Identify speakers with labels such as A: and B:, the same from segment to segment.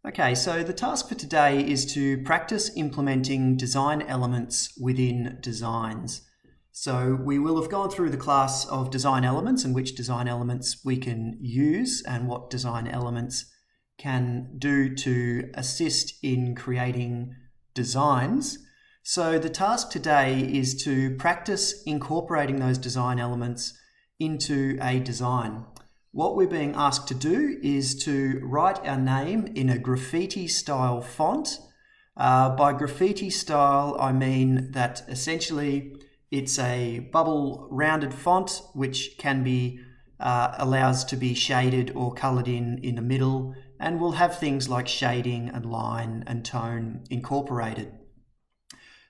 A: Okay, so the task for today is to practice implementing design elements within designs. So we will have gone through the class of design elements and which design elements we can use and what design elements can do to assist in creating designs. So the task today is to practice incorporating those design elements into a design. What we're being asked to do is to write our name in a graffiti style font. By graffiti style, I mean that essentially it's a bubble rounded font which can be allows to be shaded or colored in the middle, and will have things like shading and line and tone incorporated.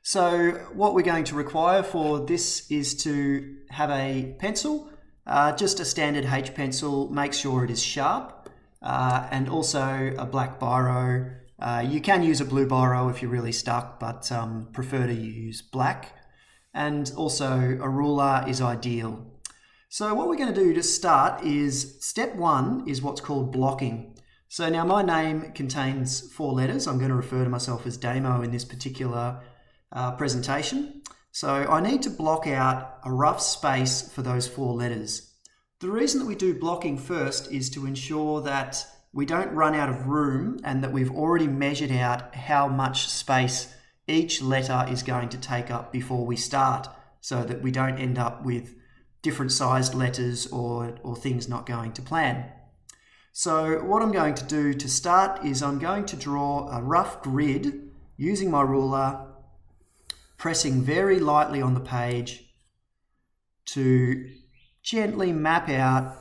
A: So what we're going to require for this is to have a pencil. Just a standard H pencil, make sure it is sharp, and also a black biro. You can use a blue biro if you're really stuck, but prefer to use black. And also a ruler is ideal. So what we're going to do to start is step one is what's called blocking. So now my name contains 4 letters. I'm going to refer to myself as Damo in this particular presentation. So I need to block out a rough space for those 4 letters. The reason that we do blocking first is to ensure that we don't run out of room and that we've already measured out how much space each letter is going to take up before we start, so that we don't end up with different sized letters or things not going to plan. So what I'm going to do to start is I'm going to draw a rough grid using my ruler, pressing very lightly on the page to gently map out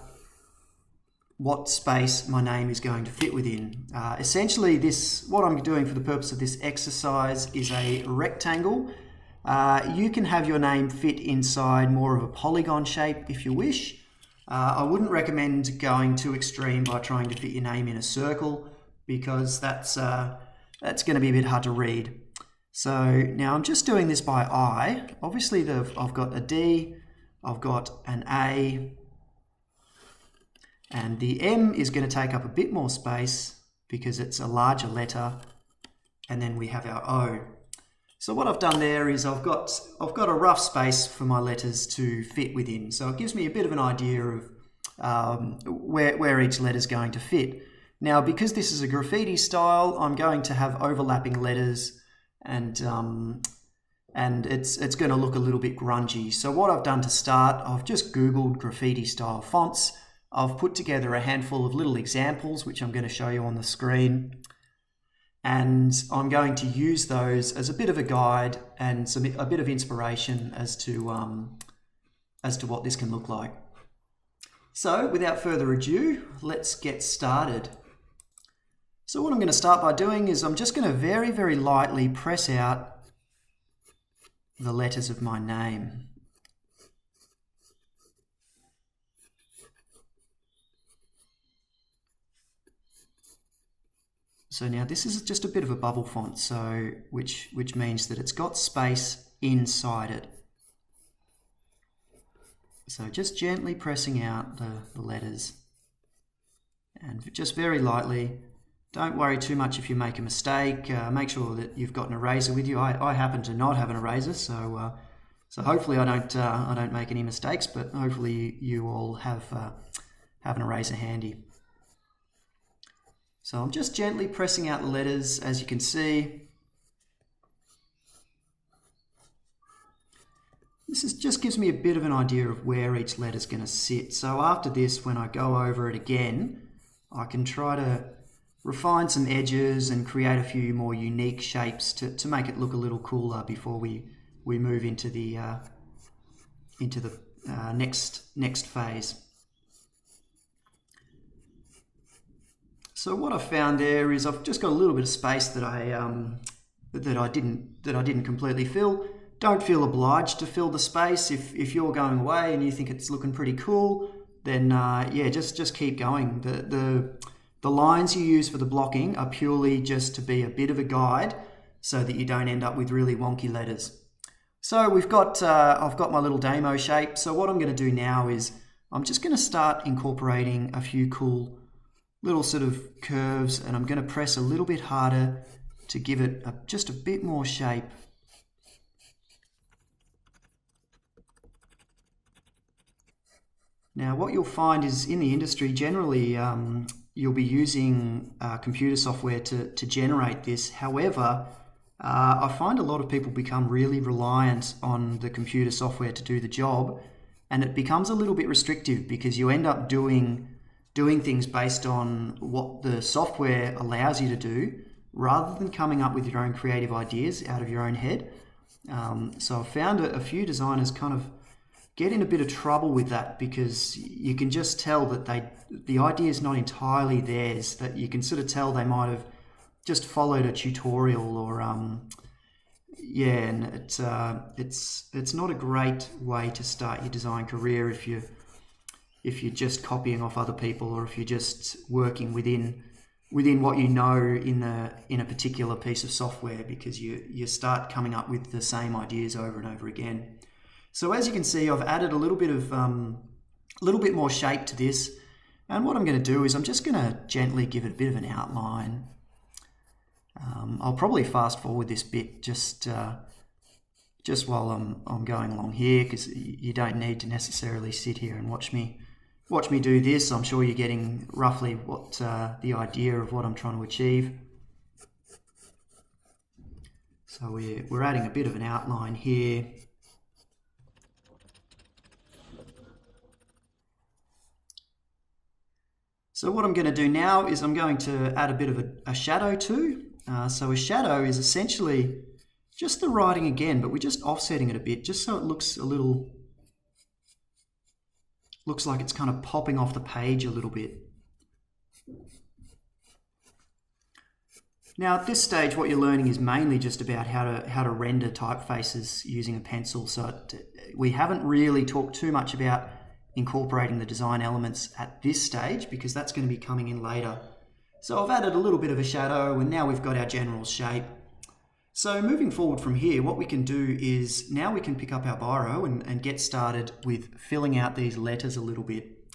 A: what space my name is going to fit within. Essentially, what I'm doing for the purpose of this exercise is a rectangle. You can have your name fit inside more of a polygon shape if you wish. I wouldn't recommend going too extreme by trying to fit your name in a circle, because that's going to be a bit hard to read. So now I'm just doing this by eye. Obviously I've got a D, I've got an A, and the M is going to take up a bit more space because it's a larger letter, and then we have our O. So what I've done there is I've got a rough space for my letters to fit within. So it gives me a bit of an idea of where each letter is going to fit. Now, because this is a graffiti style, I'm going to have overlapping letters, and it's going to look a little bit grungy. So what I've done to start, I've just Googled graffiti style fonts. I've put together a handful of little examples, which I'm going to show you on the screen. And I'm going to use those as a bit of a guide and a bit of inspiration as to what this can look like. So without further ado, let's get started. So what I'm going to start by doing is I'm just going to very, very lightly press out the letters of my name. So now this is just a bit of a bubble font, so which means that it's got space inside it. So just gently pressing out the letters, and just very lightly. Don't worry too much if you make a mistake. Make sure that you've got an eraser with you. I happen to not have an eraser, so hopefully I don't make any mistakes. But hopefully you all have an eraser handy. So I'm just gently pressing out the letters, as you can see. This just gives me a bit of an idea of where each letter is going to sit. So after this, when I go over it again, I can try to refine some edges and create a few more unique shapes to make it look a little cooler before we move into the next phase. So what I've found there is I've just got a little bit of space that I didn't completely fill. Don't feel obliged to fill the space. If you're going away and you think it's looking pretty cool, then just keep going. The lines you use for the blocking are purely just to be a bit of a guide, so that you don't end up with really wonky letters. So I've got my little Damo shape. So what I'm going to do now is I'm just going to start incorporating a few cool little sort of curves, and I'm going to press a little bit harder to give it just a bit more shape. Now, what you'll find is in the industry, generally, you'll be using computer software to generate this. However, I find a lot of people become really reliant on the computer software to do the job, and it becomes a little bit restrictive because you end up doing things based on what the software allows you to do, rather than coming up with your own creative ideas out of your own head. So I've found a few designers kind of get in a bit of trouble with that because you can just tell that the idea is not entirely theirs, that you can sort of tell they might have just followed a tutorial or and it's not a great way to start your design career if you're just copying off other people, or if you're just working within what you know in a particular piece of software, because you start coming up with the same ideas over and over again. So as you can see, I've added a little bit more shape to this, and what I'm going to do is I'm just going to gently give it a bit of an outline. I'll probably fast forward this bit just while I'm going along here, because you don't need to necessarily sit here and watch me do this. I'm sure you're getting roughly what the idea of what I'm trying to achieve. So we're adding a bit of an outline here. So what I'm going to do now is I'm going to add a bit of a shadow too. So a shadow is essentially just the writing again, but we're just offsetting it a bit, just so it looks like it's kind of popping off the page a little bit. Now at this stage, what you're learning is mainly just about how to render typefaces using a pencil. So we haven't really talked too much about incorporating the design elements at this stage, because that's going to be coming in later. So I've added a little bit of a shadow, and now we've got our general shape. So moving forward from here, what we can do is now we can pick up our biro and get started with filling out these letters a little bit.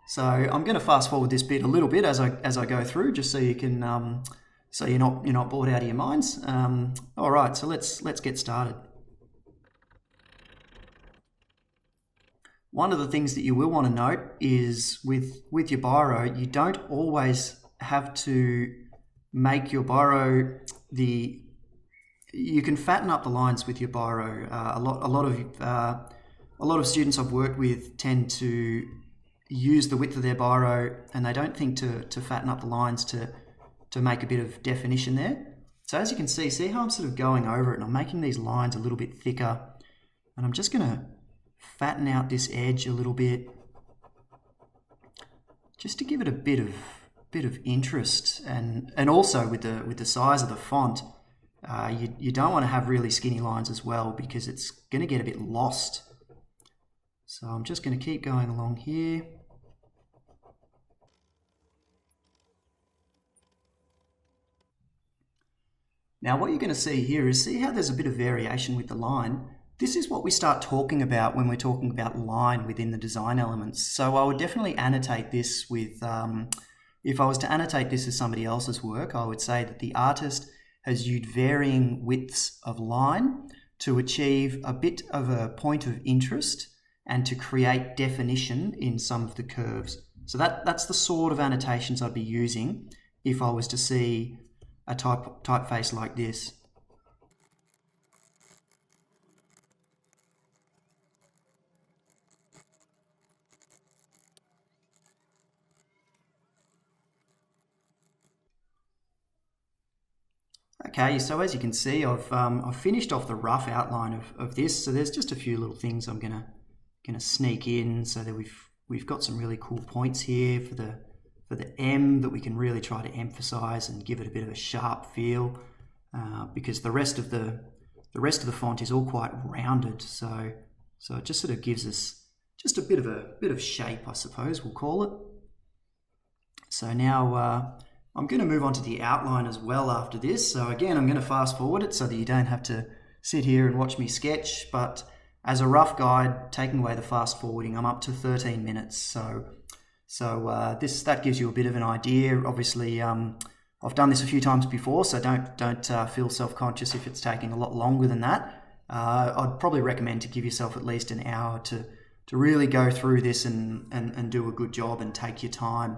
A: So I'm going to fast forward this bit a little bit as I go through, just so you can so you're not bored out of your minds. All right, so let's get started. One of the things that you will want to note is with your biro, you don't always have to make your biro you can fatten up the lines with your biro. A lot of students I've worked with tend to use the width of their biro, and they don't think to fatten up the lines to make a bit of definition there. So as you can see how I'm sort of going over it, and I'm making these lines a little bit thicker, and I'm just going to fatten out this edge a little bit, just to give it a bit of interest, and also with the size of the font, you don't want to have really skinny lines as well, because it's going to get a bit lost. So I'm just going to keep going along here. Now what you're going to see here is, see how there's a bit of variation with the line. This is what we start talking about when we're talking about line within the design elements. So I would definitely annotate this with, if I was to annotate this as somebody else's work, I would say that the artist has used varying widths of line to achieve a bit of a point of interest and to create definition in some of the curves. So that's the sort of annotations I'd be using if I was to see a typeface like this. Okay, so as you can see, I've finished off the rough outline of this. So there's just a few little things I'm gonna sneak in, so that we've got some really cool points here for the M that we can really try to emphasize and give it a bit of a sharp feel, because the rest of the font is all quite rounded. So it just sort of gives us just a bit of shape, I suppose we'll call it. So now I'm going to move on to the outline as well after this. So again, I'm going to fast forward it so that you don't have to sit here and watch me sketch. But as a rough guide, taking away the fast forwarding, I'm up to 13 minutes. So So that gives you a bit of an idea. Obviously, I've done this a few times before, so don't feel self-conscious if it's taking a lot longer than that. I'd probably recommend to give yourself at least an hour to really go through this and do a good job and take your time.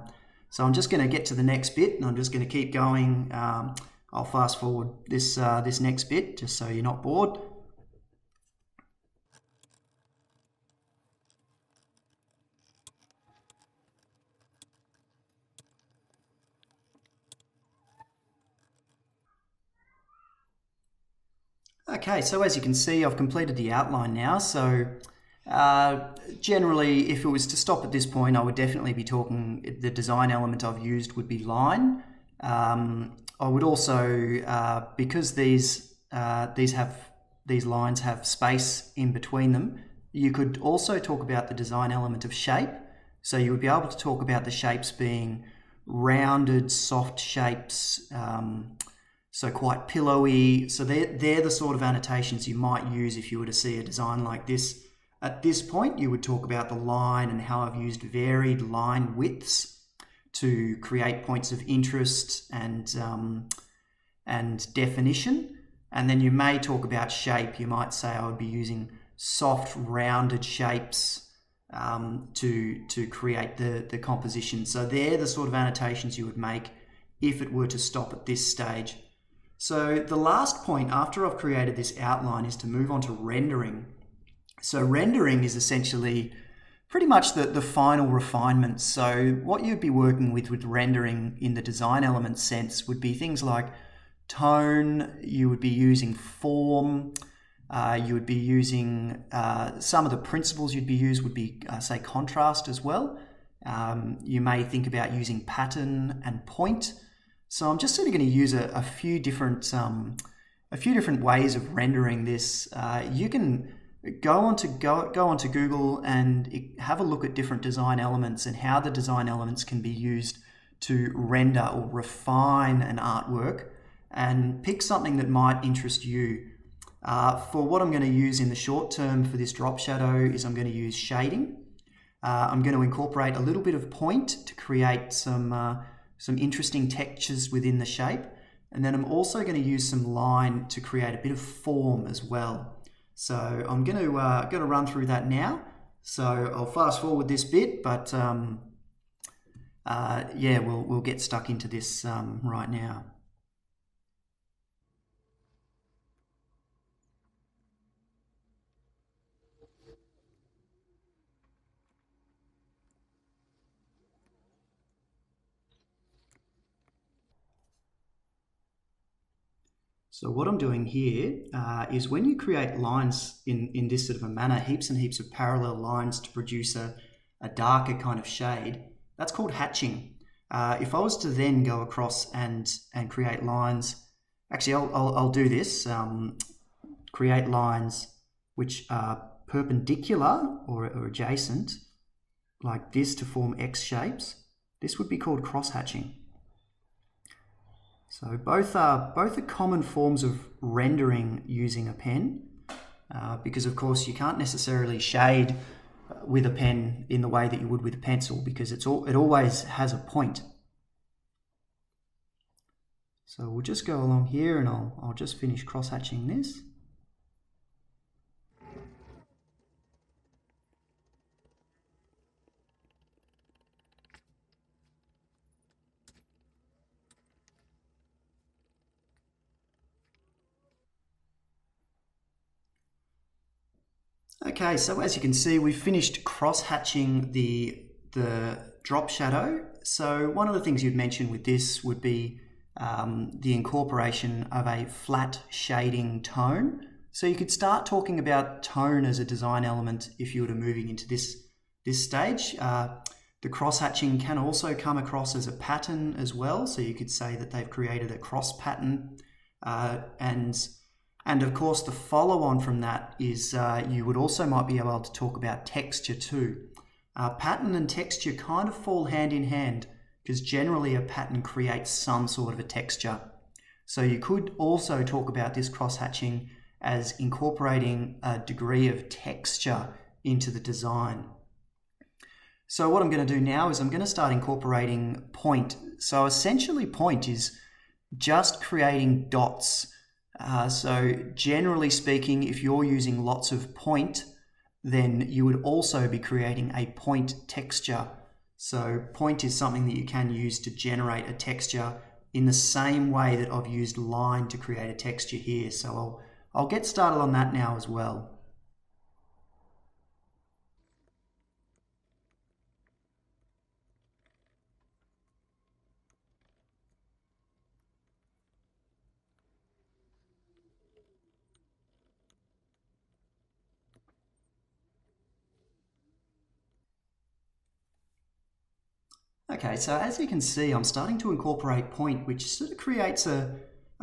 A: So I'm just going to get to the next bit, and I'm just going to keep going. I'll fast forward this next bit just so you're not bored. Okay, so as you can see, I've completed the outline now. So generally, if it was to stop at this point, I would definitely be talking, the design element I've used would be line. I would also, because these lines have space in between them, you could also talk about the design element of shape. So you would be able to talk about the shapes being rounded, soft shapes, so quite pillowy. So they're the sort of annotations you might use if you were to see a design like this. At this point, you would talk about the line and how I've used varied line widths to create points of interest and definition. And then you may talk about shape. You might say I would be using soft, rounded shapes to create the composition. So they're the sort of annotations you would make if it were to stop at this stage. So the last point after I've created this outline is to move on to rendering. So rendering is essentially pretty much the final refinement. So what you'd be working with rendering in the design element sense would be things like tone, you would be using form, you would be using some of the principles you'd be used would be say contrast as well. You may think about using pattern and point. So I'm just sort of going to use a few different ways of rendering this. You can go onto Google and have a look at different design elements and how the design elements can be used to render or refine an artwork, and pick something that might interest you. For what I'm going to use in the short term for this drop shadow is I'm going to use shading. I'm going to incorporate a little bit of point to create some interesting textures within the shape. And then I'm also going to use some line to create a bit of form as well. So I'm going to run through that now. So I'll fast forward this bit, but yeah, we'll get stuck into this right now. So what I'm doing here is when you create lines in this sort of a manner, heaps and heaps of parallel lines to produce a darker kind of shade, that's called hatching. If I was to then go across and create lines, actually I'll do this, create lines which are perpendicular or adjacent like this to form X shapes. This would be called cross hatching. So both are common forms of rendering using a pen, because of course you can't necessarily shade with a pen in the way that you would with a pencil, because it always has a point. So we'll just go along here and I'll just finish cross hatching this. Okay, so as you can see, we've finished cross-hatching the drop shadow. So one of the things you'd mention with this would be the incorporation of a flat shading tone. So you could start talking about tone as a design element if you were to moving into this stage. The cross-hatching can also come across as a pattern as well. So you could say that they've created a cross pattern, and of course, the follow-on from that is you would also might be able to talk about texture too. Pattern and texture kind of fall hand in hand, because generally a pattern creates some sort of a texture. So you could also talk about this cross-hatching as incorporating a degree of texture into the design. So what I'm going to do now is I'm going to start incorporating point. So essentially point is just creating dots. So generally speaking, if you're using lots of point, then you would also be creating a point texture. So point is something that you can use to generate a texture in the same way that I've used line to create a texture here. So I'll get started on that now as well. Okay, so as you can see, I'm starting to incorporate point, which sort of creates a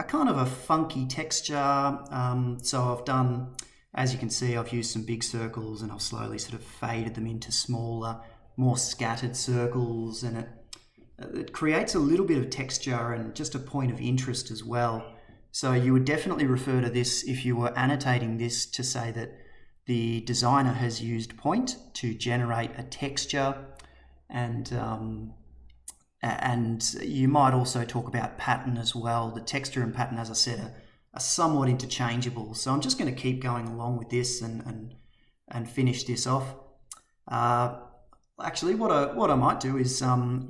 A: kind of a funky texture. So I've done, as you can see, I've used some big circles and I've slowly sort of faded them into smaller, more scattered circles, and it creates a little bit of texture and just a point of interest as well. So you would definitely refer to this if you were annotating this to say that the designer has used point to generate a texture, and you might also talk about pattern as well. The texture and pattern, as I said, are somewhat interchangeable. So I'm just going to keep going along with this and finish this off. Actually, what I might do is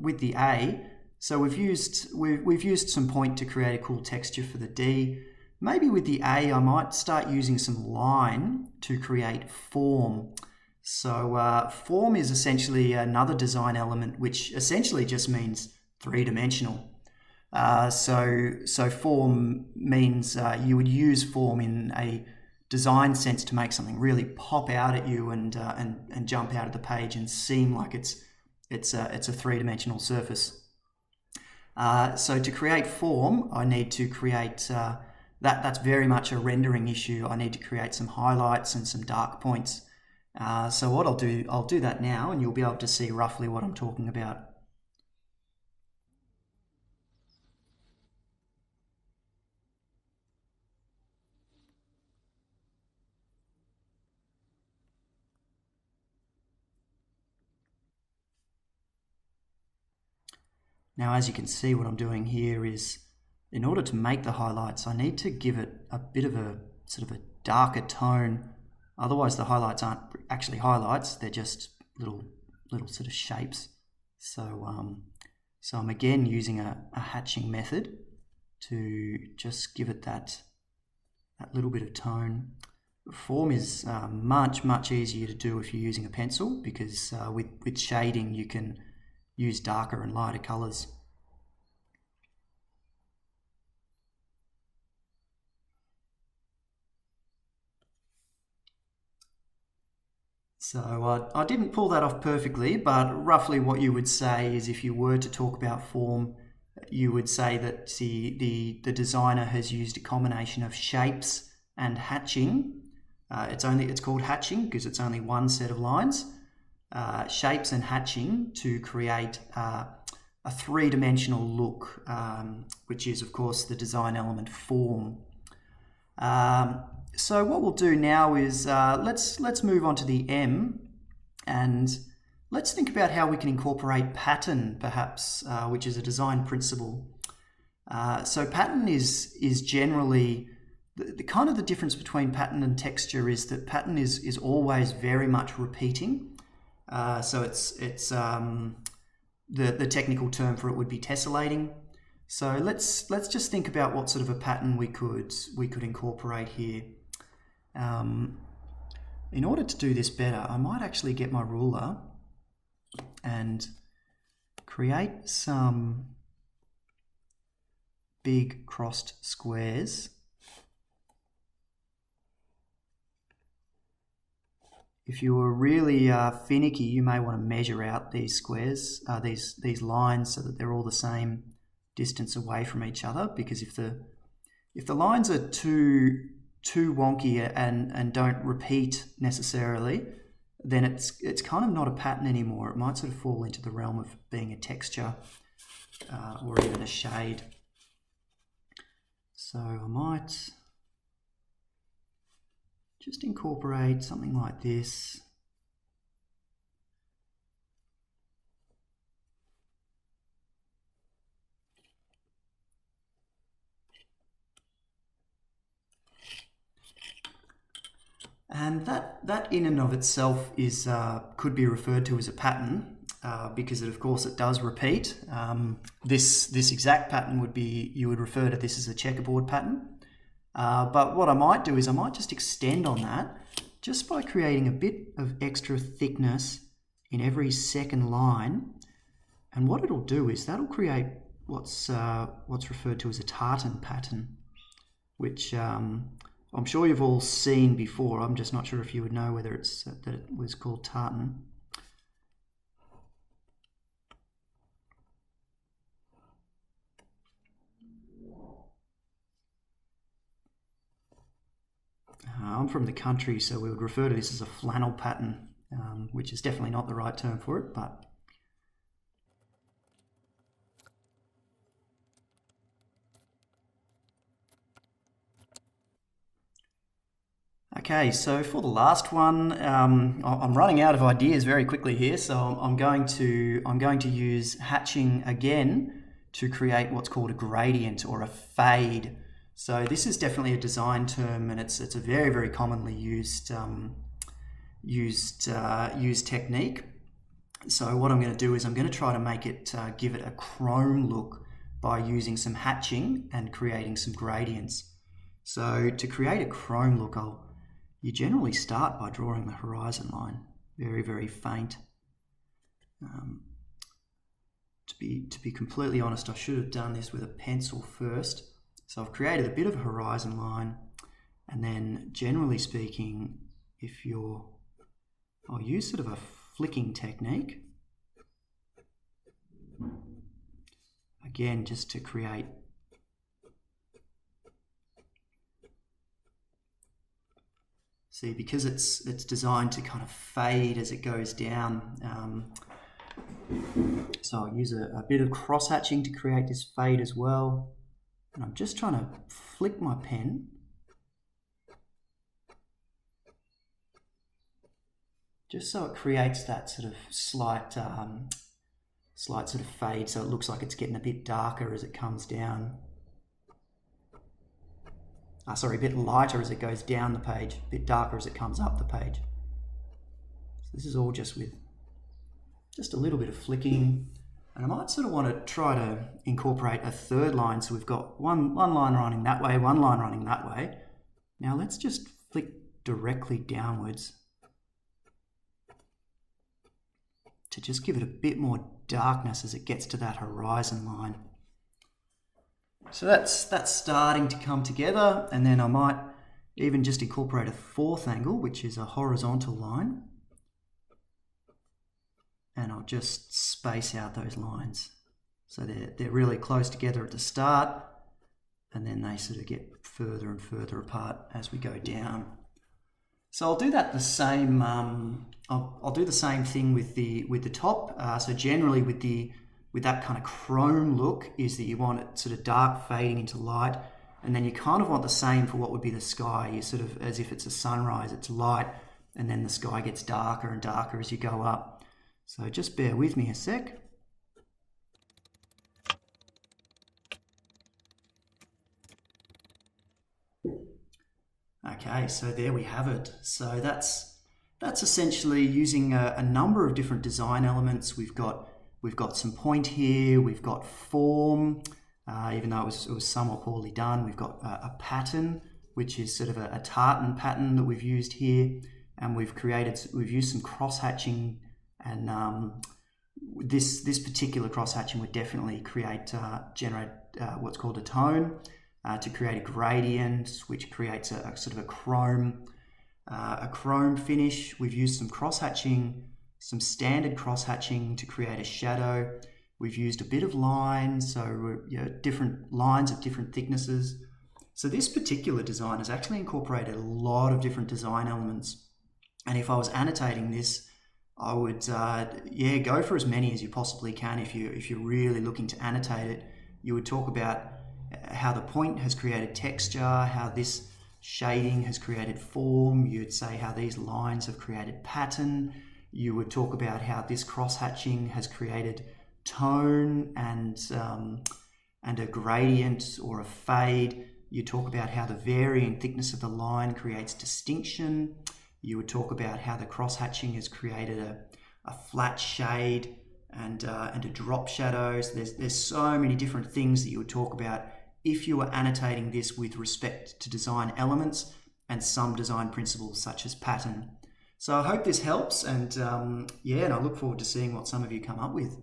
A: with the A. So we've used some point to create a cool texture for the D. Maybe with the A, I might start using some line to create form. So form is essentially another design element, which essentially just means three-dimensional. So form means you would use form in a design sense to make something really pop out at you and jump out of the page and seem like it's a three-dimensional surface. So to create form, I need to create that's very much a rendering issue. I need to create some highlights and some dark points. So what I'll do that now, and you'll be able to see roughly what I'm talking about. Now, as you can see, what I'm doing here is, in order to make the highlights, I need to give it a bit of a sort of a darker tone. Otherwise, the highlights aren't actually highlights; they're just little sort of shapes. So, so I'm again using a hatching method to just give it that little bit of tone. Form is much easier to do if you're using a pencil, because with shading you can use darker and lighter colours. So I didn't pull that off perfectly, but roughly what you would say is, if you were to talk about form, you would say that the designer has used a combination of shapes and hatching. It's called hatching because it's only one set of lines. Shapes and hatching to create a three-dimensional look, which is of course the design element form. So what we'll do now is let's move on to the M, and let's think about how we can incorporate pattern, perhaps, which is a design principle. So pattern is generally the kind of the difference between pattern and texture is that pattern is always very much repeating. So it's the technical term for it would be tessellating. So let's just think about what sort of a pattern we could incorporate here. In order to do this better, I might actually get my ruler and create some big crossed squares. If you were really finicky, you may want to measure out these squares, these lines, so that they're all the same distance away from each other. Because if the lines are too wonky and don't repeat necessarily, then it's kind of not a pattern anymore. It might sort of fall into the realm of being a texture or even a shade. So I might just incorporate something like this. And that in and of itself is could be referred to as a pattern because of course it does repeat. This exact pattern would be, you would refer to this as a checkerboard pattern. But what I might do is I might just extend on that just by creating a bit of extra thickness in every second line. And what it'll do is that'll create what's referred to as a tartan pattern, which I'm sure you've all seen before. I'm just not sure if you would know whether it's that it was called tartan. I'm from the country, so we would refer to this as a flannel pattern, which is definitely not the right term for it, but okay, so for the last one, I'm running out of ideas very quickly here, so I'm going to use hatching again to create what's called a gradient or a fade. So this is definitely a design term, and it's a very, very commonly used technique. So what I'm going to do is I'm going to try to make it give it a chrome look by using some hatching and creating some gradients. So to create a chrome look, you generally start by drawing the horizon line, very, very faint. To be completely honest, I should have done this with a pencil first. So I've created a bit of a horizon line, and then generally speaking, I'll use sort of a flicking technique. Again, just to create see, because it's designed to kind of fade as it goes down. So I'll use a bit of cross hatching to create this fade as well. And I'm just trying to flick my pen just so it creates that sort of slight sort of fade, so it looks like it's getting a bit darker as it comes down. Sorry, a bit lighter as it goes down the page, a bit darker as it comes up the page. So this is all just with just a little bit of flicking. And I might sort of want to try to incorporate a third line. So we've got one line running that way, one line running that way. Now let's just flick directly downwards to just give it a bit more darkness as it gets to that horizon line. So that's starting to come together, and then I might even just incorporate a fourth angle, which is a horizontal line. And I'll just space out those lines. So they're really close together at the start, and then they sort of get further and further apart as we go down. So I'll do that the same. I'll do the same thing with the top. So generally with that kind of chrome look is that you want it sort of dark fading into light, and then you kind of want the same for what would be the sky. You sort of, as if it's a sunrise, it's light, and then the sky gets darker and darker as you go up. So just bear with me a sec. Okay, so there we have it. So that's essentially using a number of different design elements. We've got some point here, we've got form, even though it was somewhat poorly done. We've got a pattern, which is sort of a tartan pattern that we've used here, and we've used some cross hatching, and this particular cross hatching would definitely generate what's called a tone to create a gradient, which creates a sort of a chrome finish. We've used some cross hatching, some standard cross hatching to create a shadow. We've used a bit of line, so different lines of different thicknesses. So this particular design has actually incorporated a lot of different design elements. And if I was annotating this, I would go for as many as you possibly can. If you're really looking to annotate it, you would talk about how the point has created texture, how this shading has created form. You'd say how these lines have created pattern. You would talk about how this cross-hatching has created tone and a gradient or a fade. You talk about how the varying thickness of the line creates distinction. You would talk about how the cross-hatching has created a flat shade and a drop shadow. So there's so many different things that you would talk about if you were annotating this with respect to design elements and some design principles such as pattern. So I hope this helps, and and I look forward to seeing what some of you come up with.